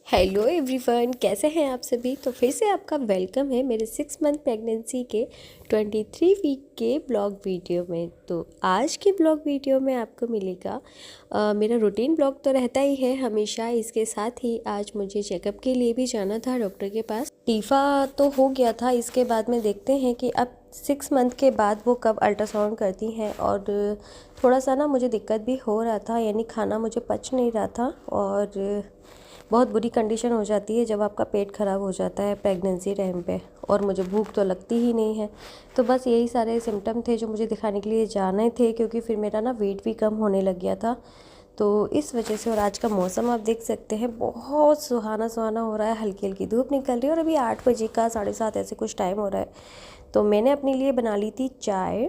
Hello everyone, कैसे हैं आप सभी। तो फिर से आपका वेलकम है मेरे 6 मंथ प्रेगनेंसी के 23 वीक के ब्लॉग वीडियो में। तो आज के ब्लॉग वीडियो में आपको मिलेगा मेरा रूटीन ब्लॉग तो रहता ही है हमेशा। इसके साथ ही आज मुझे चेकअप के लिए भी जाना था डॉक्टर के पास। टीफा तो हो गया था, इसके बाद में देखते हैं कि अब 6 मंथ के बाद वो कब अल्ट्रासाउंड करती हैं। और थोड़ा सा ना मुझे दिक्कत भी हो रहा था, यानी खाना मुझे पच नहीं रहा था और बहुत बुरी कंडीशन हो जाती है जब आपका पेट ख़राब हो जाता है प्रेगनेंसी टाइम पे, और मुझे भूख तो लगती ही नहीं है। तो बस यही सारे सिम्टम थे जो मुझे दिखाने के लिए जाने थे, क्योंकि फिर मेरा ना वेट भी कम होने लग गया था। तो इस वजह से, और आज का मौसम आप देख सकते हैं बहुत सुहाना सुहाना हो रहा है, हल्की हल्की धूप निकल रही है और अभी 8 बजे का 7:30 ऐसे कुछ टाइम हो रहा है। तो मैंने अपने लिए बना ली थी चाय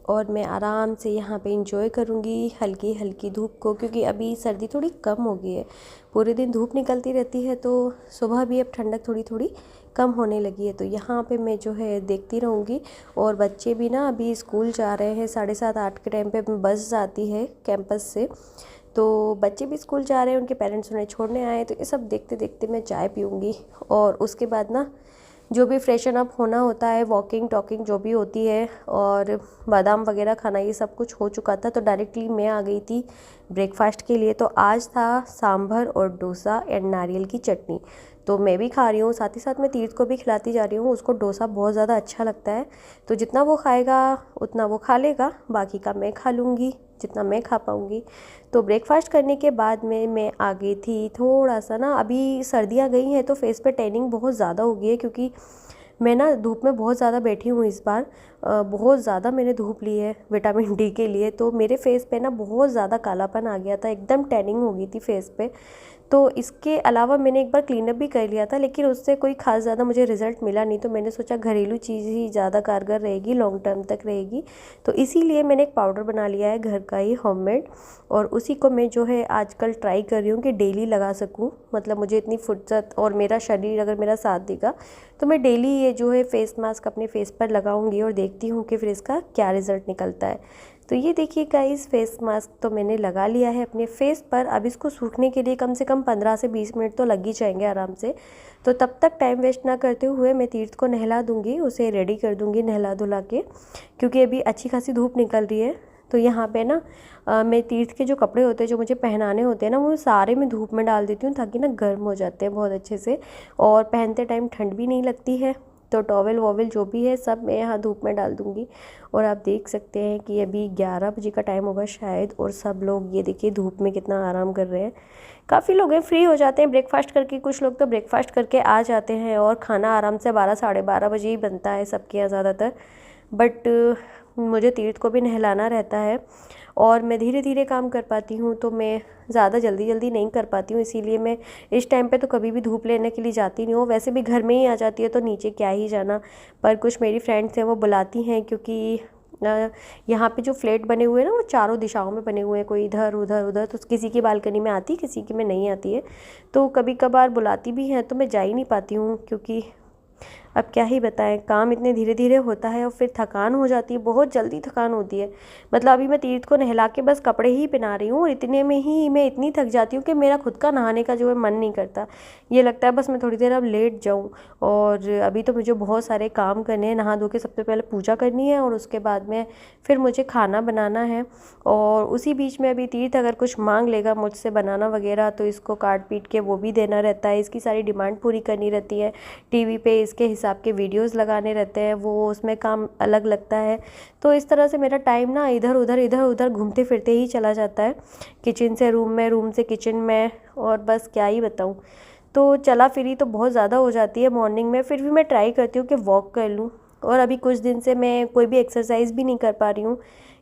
और मैं आराम से यहाँ पे इंजॉय करूँगी हल्की हल्की धूप को, क्योंकि अभी सर्दी थोड़ी कम हो गई है। पूरे दिन धूप निकलती रहती है तो सुबह भी अब ठंडक थोड़ी थोड़ी कम होने लगी है। तो यहाँ पे मैं जो है देखती रहूँगी। और बच्चे भी ना अभी स्कूल जा रहे हैं, 7:30-8 के टाइम पे बस आती है कैंपस से। तो बच्चे भी स्कूल जा रहे हैं, उनके पेरेंट्स उन्हें छोड़ने आए। तो ये सब देखते देखते मैं चाय पीऊँगी और उसके बाद ना जो भी फ्रेशन अप होना होता है, वॉकिंग टॉकिंग जो भी होती है, और बादाम वगैरह खाना, ये सब कुछ हो चुका था। तो डायरेक्टली मैं आ गई थी ब्रेकफास्ट के लिए। तो आज था सांभर और डोसा एंड नारियल की चटनी। तो मैं भी खा रही हूँ, साथ ही साथ मैं तीर्थ को भी खिलाती जा रही हूँ। उसको डोसा बहुत ज़्यादा अच्छा लगता है, तो जितना वो खाएगा उतना वो खा लेगा, बाकी का मैं खा लूँगी जितना मैं खा पाऊँगी। तो ब्रेकफास्ट करने के बाद में मैं आ गई थी थोड़ा सा ना, अभी सर्दियाँ गई हैं तो फेस पे टैनिंग बहुत ज़्यादा हो गई है, क्योंकि मैं ना धूप में बहुत ज़्यादा बैठी हूँ इस बार। बहुत ज़्यादा मैंने धूप ली है विटामिन डी के लिए। तो मेरे फेस पे ना बहुत ज़्यादा कालापन आ गया था, एकदम टैनिंग हो गई थी फेस पे। तो इसके अलावा मैंने एक बार क्लीनअप भी कर लिया था, लेकिन उससे कोई खास ज़्यादा मुझे रिज़ल्ट मिला नहीं। तो मैंने सोचा घरेलू चीज़ ही ज़्यादा कारगर रहेगी, लॉन्ग टर्म तक रहेगी। तो इसीलिए मैंने एक पाउडर बना लिया है घर का ही, होममेड। और उसी को मैं जो है आजकल ट्राई कर रही हूँ कि डेली लगा सकूँ। मतलब मुझे इतनी फुर्सत और मेरा शरीर अगर मेरा साथ देगा तो मैं डेली ये जो है फेस मास्क अपने फेस पर लगाऊंगी और देखती हूँ कि फिर इसका क्या रिज़ल्ट निकलता है। तो ये देखिए गाइस, फेस मास्क तो मैंने लगा लिया है अपने फेस पर। अब इसको सूखने के लिए कम से कम 15 से 20 मिनट तो लग ही जाएंगे आराम से। तो तब तक टाइम वेस्ट ना करते हुए मैं तीर्थ को नहला दूँगी, उसे रेडी कर दूँगी नहला धुला के, क्योंकि अभी अच्छी खासी धूप निकल रही है। तो यहाँ पे ना मैं तीर्थ के जो कपड़े होते हैं जो मुझे पहनाने होते हैं ना, वो सारे मैं धूप में डाल देती हूँ, ताकि ना गर्म हो जाते हैं बहुत अच्छे से, और पहनते टाइम ठंड भी नहीं लगती है। तो टॉवल वॉवल जो भी है सब मैं यहाँ धूप में डाल दूँगी। और आप देख सकते हैं कि अभी 11 बजे का टाइम होगा शायद, और सब लोग ये देखिए धूप में कितना आराम कर रहे हैं। काफ़ी लोग हैं फ्री हो जाते हैं ब्रेकफास्ट करके, कुछ लोग तो ब्रेकफास्ट करके आ जाते हैं और खाना आराम से 12 साढ़े 12 बजे ही बनता है सबके यहाँ ज़्यादातर। बट मुझे तीर्थ को भी नहलाना रहता है और मैं धीरे धीरे काम कर पाती हूँ, तो मैं ज़्यादा जल्दी जल्दी नहीं कर पाती हूँ। इसीलिए मैं इस टाइम पे तो कभी भी धूप लेने के लिए जाती नहीं हूँ। वैसे भी घर में ही आ जाती है तो नीचे क्या ही जाना। पर कुछ मेरी फ्रेंड्स हैं वो बुलाती हैं, क्योंकि यहाँ पे जो फ्लैट बने हुए हैं ना वो चारों दिशाओं में बने हुए हैं, कोई इधर उधर उधर। तो किसी की बालकनी में आती, किसी की में नहीं आती है। तो कभी कभार बुलाती भी हैं तो मैं जा ही नहीं पाती हूँ, क्योंकि अब क्या ही बताएं, काम इतने धीरे धीरे होता है और फिर थकान हो जाती है, बहुत जल्दी थकान होती है। मतलब अभी मैं तीर्थ को नहला के बस कपड़े ही पहना रही हूँ और इतने में ही मैं इतनी थक जाती हूँ कि मेरा खुद का नहाने का जो है मन नहीं करता। ये लगता है बस मैं थोड़ी देर अब लेट जाऊँ। और अभी तो मुझे बहुत सारे काम करने हैं। नहा धो के सबसे पहले पूजा करनी है और उसके बाद में फिर मुझे खाना बनाना है। और उसी बीच में अभी तीर्थ अगर कुछ मांग लेगा मुझसे बनाना वगैरह, तो इसको काट पीट के वो भी देना रहता है, इसकी सारी डिमांड पूरी करनी रहती है। टीवी पे इसके हिसाब के वीडियोस लगाने रहते हैं, वो उसमें काम अलग लगता है। तो इस तरह से मेरा टाइम ना इधर उधर घूमते फिरते ही चला जाता है, किचन से रूम में, रूम से किचन में, और बस क्या ही बताऊँ। तो चला फिरी तो बहुत ज़्यादा हो जाती है मॉर्निंग में। फिर भी मैं ट्राई करती हूँ कि वॉक कर लूँ। और अभी कुछ दिन से मैं कोई भी एक्सरसाइज भी नहीं कर पा रही हूँ,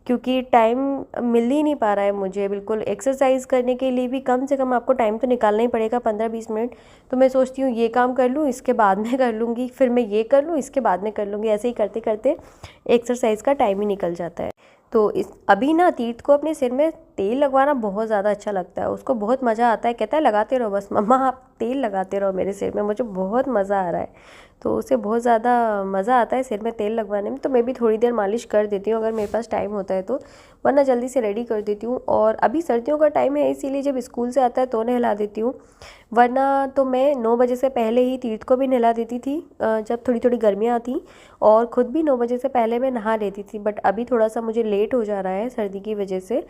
क्योंकि टाइम मिल ही नहीं पा रहा है मुझे बिल्कुल। एक्सरसाइज करने के लिए भी कम से कम आपको टाइम तो निकालना ही पड़ेगा, 15-20 मिनट। तो मैं सोचती हूँ ये काम कर लूँ, इसके बाद में कर लूँगी, फिर मैं ये कर लूँ, इसके बाद में कर लूँगी। ऐसे ही करते करते एक्सरसाइज का टाइम ही निकल जाता है। तो इस अभी ना तीर्थ को अपने सिर में तेल लगवाना बहुत ज़्यादा अच्छा लगता है, उसको बहुत मज़ा आता है, कहता है लगाते रहो बस मम्मा, आप तेल लगाते रहो मेरे सिर में, मुझे बहुत मज़ा आ रहा है। तो उसे बहुत ज़्यादा मज़ा आता है सिर में तेल लगवाने में। तो मैं भी थोड़ी देर मालिश कर देती हूँ अगर मेरे पास टाइम होता है तो, वरना जल्दी से रेडी कर देती हूँ। और अभी सर्दियों का टाइम है, इसीलिए जब स्कूल से आता है तो नहला देती हूँ, वरना तो मैं 9 बजे से पहले ही तीर्थ को भी नहला देती थी जब थोड़ी थोड़ी गर्मियाँ थी, और ख़ुद भी 9 बजे से पहले मैं नहा लेती थी। बट अभी थोड़ा सा मुझे लेट हो जा रहा है सर्दी की वजह से।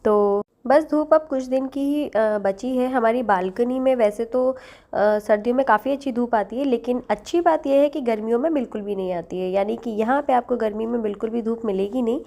तो बस धूप अब कुछ दिन की ही बची है। हमारी बालकनी में वैसे तो सर्दियों में काफ़ी अच्छी धूप आती है, लेकिन अच्छी बात यह है कि गर्मियों में बिल्कुल भी नहीं आती है, यानी कि यहाँ पे आपको गर्मी में बिल्कुल भी धूप मिलेगी नहीं।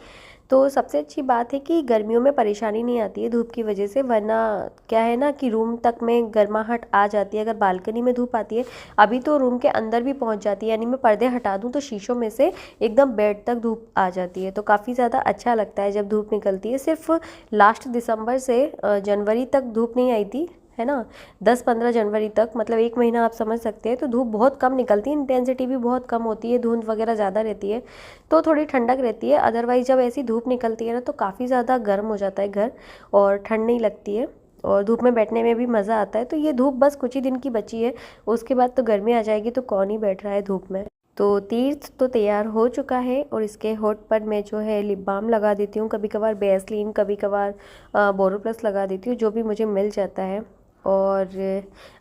तो सबसे अच्छी बात है कि गर्मियों में परेशानी नहीं आती है धूप की वजह से, वरना क्या है ना कि रूम तक में गर्माहट आ जाती है अगर बालकनी में धूप आती है। अभी तो रूम के अंदर भी पहुंच जाती है, यानी मैं पर्दे हटा दूं तो शीशों में से एकदम बेड तक धूप आ जाती है। तो काफ़ी ज़्यादा अच्छा लगता है जब धूप निकलती है। सिर्फ लास्ट दिसंबर से जनवरी तक धूप नहीं आई थी, है ना, 10-15 जनवरी तक, मतलब 1 महीना आप समझ सकते हैं। तो धूप बहुत कम निकलती है, इंटेंसिटी भी बहुत कम होती है, धुंध वगैरह ज़्यादा रहती है, तो थोड़ी ठंडक रहती है। अदरवाइज़ जब ऐसी धूप निकलती है ना तो काफ़ी ज़्यादा गर्म हो जाता है घर, और ठंड नहीं लगती है, और धूप में बैठने में भी मज़ा आता है। तो ये धूप बस कुछ ही दिन की बची है, उसके बाद तो गर्मी आ जाएगी, तो कौन ही बैठ रहा है धूप में। तो तीर्थ तो तैयार हो चुका है, और इसके होठ पर मैं जो है लिप बाम लगा देती हूँ, कभी कभार वैसलीन, कभी कभार बोरोप्लस लगा देती हूँ, जो भी मुझे मिल जाता है। और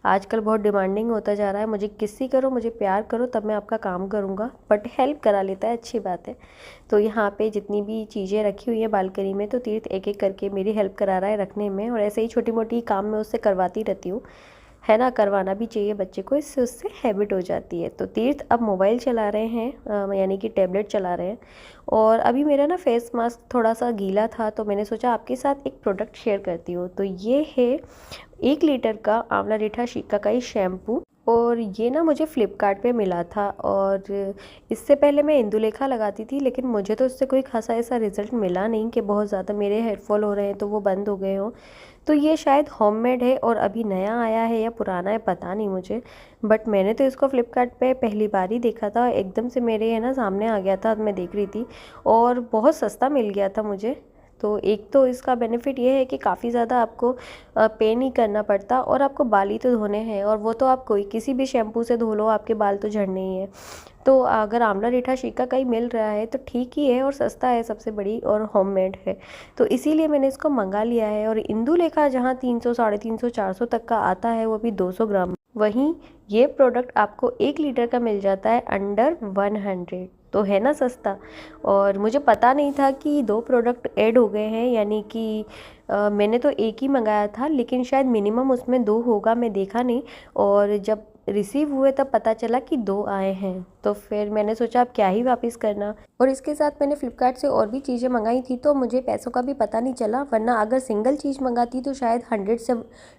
आजकल बहुत डिमांडिंग होता जा रहा है, मुझे किसी करो, मुझे प्यार करो तब मैं आपका काम करूँगा, बट हेल्प करा लेता है, अच्छी बात है। तो यहाँ पे जितनी भी चीज़ें रखी हुई हैं बालकनी में, तो तीर्थ एक एक करके मेरी हेल्प करा रहा है रखने में, और ऐसे ही छोटी मोटी काम मैं उससे करवाती रहती हूँ, है ना, करवाना भी चाहिए बच्चे को, इससे उससे हैबिट हो जाती है। तो तीर्थ अब मोबाइल चला रहे हैं, यानी कि टैबलेट चला रहे हैं। और अभी मेरा ना फेस मास्क थोड़ा सा गीला था, तो मैंने सोचा आपके साथ एक प्रोडक्ट शेयर करती हूँ। तो ये है 1 लीटर का आंवला रीठा शिकाकाई शैम्पू, और ये ना मुझे फ़्लिपकार्ट पे मिला था। और इससे पहले मैं इंदुलेखा लगाती थी, लेकिन मुझे तो इससे कोई खासा ऐसा रिज़ल्ट मिला नहीं कि बहुत ज़्यादा मेरे हेयर फॉल हो रहे हैं तो वो बंद हो गए हों। तो ये शायद होममेड है और अभी नया आया है या पुराना है, पता नहीं मुझे, बट मैंने तो इसको फ़्लिपकार्ट पे पहली बार ही देखा था, एकदम से मेरे है ना सामने आ गया था, मैं देख रही थी, और बहुत सस्ता मिल गया था मुझे। तो एक तो इसका बेनिफिट ये है कि काफ़ी ज़्यादा आपको पे नहीं करना पड़ता, और आपको बाल ही तो धोने हैं, और वो तो आप कोई किसी भी शैम्पू से धो लो, आपके बाल तो झड़ने ही है। तो अगर आंवला रीठा शिकाकाई मिल रहा है तो ठीक ही है, और सस्ता है सबसे बड़ी, और होममेड है, तो इसीलिए मैंने इसको मंगा लिया है। और इंदुलेखा जहाँ 300, 350, 400 तक का आता है, वो भी 200 ग्राम, वहीं ये प्रोडक्ट आपको 1 लीटर का मिल जाता है अंडर 100। तो है ना सस्ता। और मुझे पता नहीं था कि 2 प्रोडक्ट ऐड हो गए हैं, यानी कि मैंने तो एक ही मंगाया था, लेकिन शायद मिनिमम उसमें 2 होगा, मैं देखा नहीं, और जब रिसीव हुए तब पता चला कि 2 आए हैं। तो फिर मैंने सोचा अब क्या ही वापस करना, और इसके साथ मैंने फ़्लिपकार्ट से और भी चीज़ें मंगाई थी, तो मुझे पैसों का भी पता नहीं चला, वरना अगर सिंगल चीज़ मंगाती तो शायद 100 से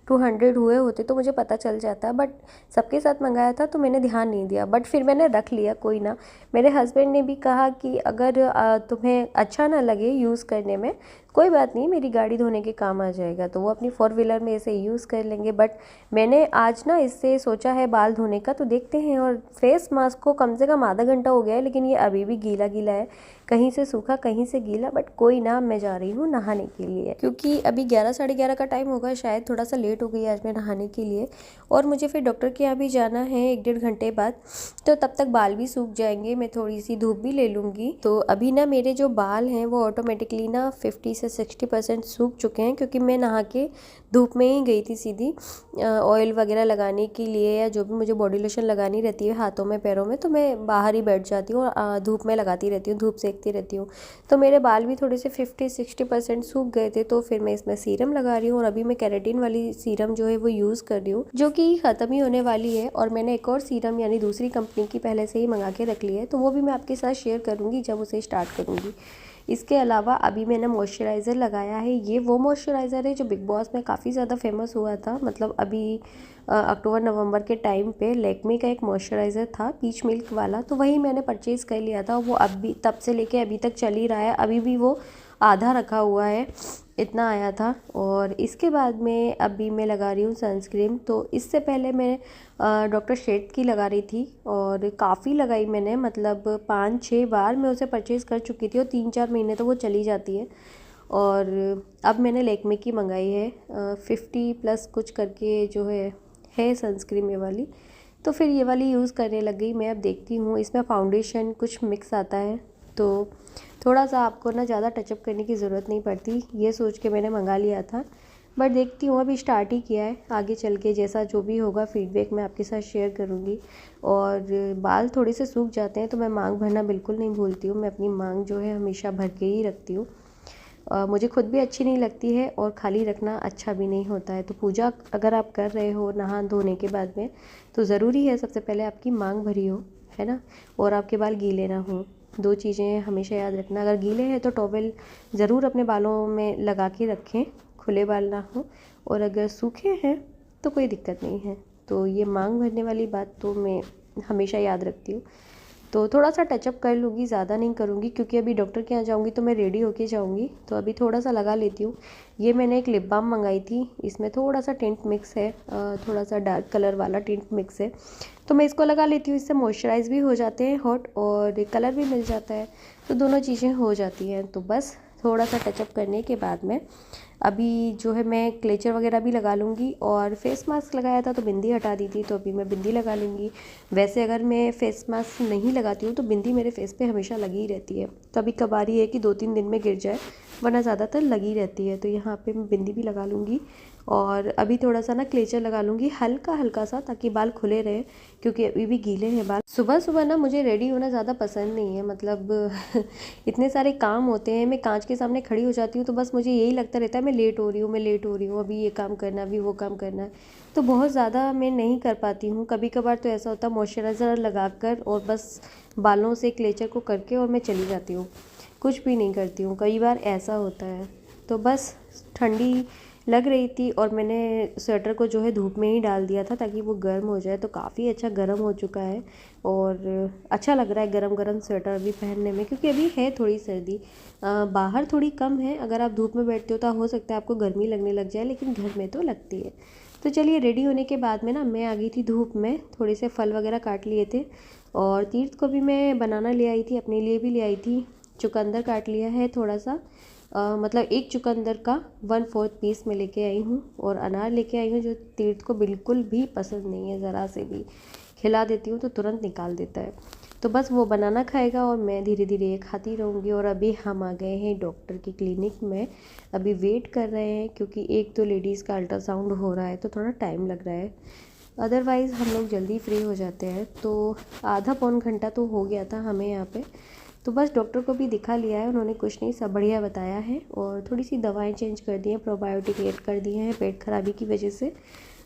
200 हुए होते, तो मुझे पता चल जाता। बट सबके साथ मंगाया था तो मैंने ध्यान नहीं दिया, बट फिर मैंने रख लिया, कोई ना। मेरे हस्बैंड ने भी कहा कि अगर तुम्हें अच्छा ना लगे यूज़ करने में, कोई बात नहीं, मेरी गाड़ी धोने के काम आ जाएगा, तो वो अपनी 4 व्हीलर में इसे यूज़ कर लेंगे। बट मैंने आज ना इससे सोचा है बाल धोने का, तो देखते हैं। और फेस मास्क को कम से कम आधा घंटा हो गया है, लेकिन ये अभी भी गीला गीला है, कहीं से सूखा कहीं से गीला। बट कोई ना, मैं जा रही हूँ नहाने के लिए, क्योंकि अभी 11, साढ़े 11 का टाइम होगा, शायद थोड़ा सा लेट हो गई आज मैं नहाने के लिए। और मुझे फिर डॉक्टर के यहाँ भी जाना है 1-1.5 घंटे बाद, तो तब तक बाल भी सूख जाएंगे, मैं थोड़ी सी धूप भी ले लूँगी। तो अभी ना मेरे जो बाल हैं वो ऑटोमेटिकली ना 50 से 60% सूख चुके हैं, क्योंकि मैं नहा के धूप में ही गई थी सीधी ऑयल वगैरह लगाने के लिए, या जो भी मुझे बॉडी लोशन लगानी रहती है हाथों में पैरों में, तो मैं बाहर ही बैठ जाती हूँ और धूप में लगाती रहती हूँ, धूप सेकती रहती हूँ। तो मेरे बाल भी थोड़े से 50-60% सूख गए थे, तो फिर मैं इसमें सीरम लगा रही हूँ। और अभी मैं केराटिन वाली सीरम जो है वो यूज़ कर रही हूँ, जो कि ख़त्म ही होने वाली है। और मैंने एक और सीरम यानी दूसरी कंपनी की पहले से ही मंगा के रख ली है, तो वो भी मैं आपके साथ शेयर करूँगी जब उसे स्टार्ट करूँगी। इसके अलावा अभी मैंने मॉइस्चराइज़र लगाया है, ये वो मॉइस्चराइज़र है जो बिग बॉस में काफ़ी ज़्यादा फेमस हुआ था, मतलब अभी अक्टूबर नवंबर के टाइम पे लैक्मे का एक मॉइस्चराइज़र था पीच मिल्क वाला, तो वही मैंने परचेज़ कर लिया था। वो अभी तब से लेके अभी तक चल ही रहा है, अभी भी वो आधा रखा हुआ है, इतना आया था। और इसके बाद में अभी मैं लगा रही हूँ सनस्क्रीन। तो इससे पहले मैं डॉक्टर शेड की लगा रही थी, और काफ़ी लगाई मैंने, मतलब 5-6 बार मैं उसे परचेज़ कर चुकी थी, और 3-4 महीने तो वो चली जाती है। और अब मैंने लैक्मे की मंगाई है 50+ कुछ करके जो है सनस्क्रीन ये वाली। तो फिर ये वाली यूज़ करने लग गई मैं। अब देखती हूँ, इसमें फाउंडेशन कुछ मिक्स आता है तो थोड़ा सा आपको ना ज़्यादा टचअप करने की ज़रूरत नहीं पड़ती, ये सोच के मैंने मंगा लिया था। बट देखती हूँ, अभी स्टार्ट ही किया है, आगे चल के जैसा जो भी होगा फीडबैक मैं आपके साथ शेयर करूँगी। और बाल थोड़े से सूख जाते हैं तो मैं मांग भरना बिल्कुल नहीं भूलती हूँ, मैं अपनी मांग जो है हमेशा भर के ही रखती हूँ। मुझे खुद भी अच्छी नहीं लगती है और खाली रखना अच्छा भी नहीं होता है। तो पूजा अगर आप कर रहे हो नहा धोने के बाद में, तो ज़रूरी है सबसे पहले आपकी मांग भरी हो, है ना, और आपके बाल गीले ना हो। 2 चीज़ें हमेशा याद रखना। अगर गीले हैं तो टॉवेल ज़रूर अपने बालों में लगा के रखें, खुले बाल ना हो। और अगर सूखे हैं तो कोई दिक्कत नहीं है। तो ये मांग भरने वाली बात तो मैं हमेशा याद रखती हूँ। तो थोड़ा सा टचअप कर लूँगी, ज़्यादा नहीं करूँगी, क्योंकि अभी डॉक्टर के यहाँ जाऊँगी तो मैं रेडी होके जाऊँगी। तो अभी थोड़ा सा लगा लेती हूँ। ये मैंने एक लिप बाम मंगाई थी, इसमें थोड़ा सा टिंट मिक्स है, थोड़ा सा डार्क कलर वाला टिंट मिक्स है। तो मैं इसको लगा लेती हूँ, इससे मॉइस्चराइज भी हो जाते हैं हॉट और कलर भी मिल जाता है, तो दोनों चीज़ें हो जाती हैं। तो बस थोड़ा सा टचअप करने के बाद में अभी जो है मैं क्लेचर वगैरह भी लगा लूँगी। और फेस मास्क लगाया था तो बिंदी हटा दी थी, तो अभी मैं बिंदी लगा लूँगी। वैसे अगर मैं फेस मास्क नहीं लगाती हूँ तो बिंदी मेरे फेस पे हमेशा लगी ही रहती है। कभी कभार ही है कि 2-3 दिन में गिर जाए, वरना ज़्यादातर लगी रहती है। तो यहाँ पे मैं बिंदी भी लगा लूँगी और अभी थोड़ा सा ना क्लेचर लगा लूँगी, हल्का हल्का सा, ताकि बाल खुले रहे, क्योंकि अभी भी गीले हैं बाल। सुबह सुबह ना मुझे रेडी होना ज़्यादा पसंद नहीं है, मतलब इतने सारे काम होते हैं, मैं कांच के सामने खड़ी हो जाती हूँ तो बस मुझे यही लगता रहता है मैं लेट हो रही हूँ, मैं लेट हो रही हूँ, अभी ये काम करना, अभी वो काम करना है। तो बहुत ज़्यादा मैं नहीं कर पाती हूँ। कभी कभार तो ऐसा होता है मॉइस्चराइज़र लगा कर और बस बालों से क्लेचर को करके और मैं चली जाती हूँ, कुछ भी नहीं करती हूँ। कई बार ऐसा होता है। तो बस ठंडी लग रही थी और मैंने स्वेटर को जो है धूप में ही डाल दिया था ताकि वो गर्म हो जाए। तो काफ़ी अच्छा गर्म हो चुका है और अच्छा लग रहा है गरम गरम स्वेटर अभी पहनने में, क्योंकि अभी है थोड़ी सर्दी। बाहर थोड़ी कम है, अगर आप धूप में बैठते हो तो हो सकता है आपको गर्मी लगने लग जाए, लेकिन घर में तो लगती है। तो चलिए, रेडी होने के बाद में ना मैं आ गई थी धूप में, थोड़े से फल वगैरह काट लिए थे और तीर्थ को भी मैं बनाना ले आई थी, अपने लिए भी ले आई थी। चुकंदर काट लिया है थोड़ा सा, मतलब एक चुकंदर का 1/4 पीस में लेके आई हूँ। और अनार लेके आई हूँ जो तीर्थ को बिल्कुल भी पसंद नहीं है, ज़रा से भी। खिला देती हूँ तो तुरंत निकाल देता है। तो बस वो बनाना खाएगा और मैं धीरे धीरे ये खाती रहूँगी। और अभी हम आ गए हैं डॉक्टर की क्लिनिक में, अभी वेट कर रहे हैं, क्योंकि एक तो लेडीज़ का अल्ट्रासाउंड हो रहा है तो थोड़ा टाइम लग रहा है। अदरवाइज़ हम लोग जल्दी फ्री हो जाते हैं। तो आधा पौन घंटा तो हो गया था हमें यहाँ पे। तो बस डॉक्टर को भी दिखा लिया है, उन्होंने कुछ नहीं, सब बढ़िया बताया है। और थोड़ी सी दवाएं चेंज कर दी हैं, प्रोबायोटिक ऐड कर दिए हैं पेट खराबी की वजह से।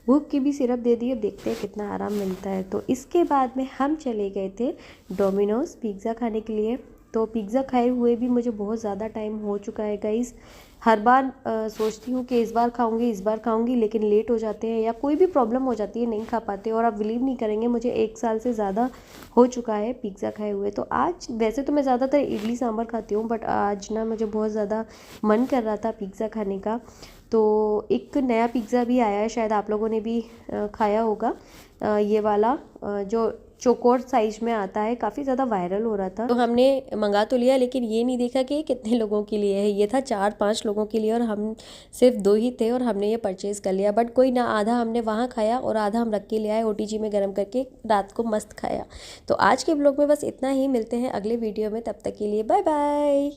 भूख की भी सिरप दे दी है, देखते हैं कितना आराम मिलता है। तो इसके बाद में हम चले गए थे डोमिनोज़ पिज़्ज़ा खाने के लिए। तो पिज़्ज़ा खाए हुए भी मुझे बहुत ज़्यादा टाइम हो चुका है गाइज़। हर बार सोचती हूँ कि इस बार खाऊंगी, लेकिन लेट हो जाते हैं या कोई भी प्रॉब्लम हो जाती है, नहीं खा पाते। और आप बिलीव नहीं करेंगे, मुझे 1 साल से ज़्यादा हो चुका है पिज़्ज़ा खाए हुए। तो आज वैसे तो मैं ज़्यादातर इडली सांभर खाती हूँ, बट आज ना मुझे बहुत ज़्यादा मन कर रहा था पिज़्ज़ा खाने का। तो एक नया पिज़्ज़ा भी आया है, शायद आप लोगों ने भी खाया होगा। ये वाला जो चौकोर साइज में आता है, काफ़ी ज़्यादा वायरल हो रहा था। तो हमने मंगा तो लिया, लेकिन ये नहीं देखा कि कितने लोगों के लिए है। ये था 4-5 लोगों के लिए और हम सिर्फ 2 ही थे और हमने ये परचेज़ कर लिया। बट कोई ना, आधा हमने वहाँ खाया और आधा हम रख के ले आए ओटीजी में गर्म करके, रात को मस्त खाया। तो आज के ब्लॉग में बस इतना ही, मिलते हैं अगले वीडियो में, तब तक के लिए बाय बाय।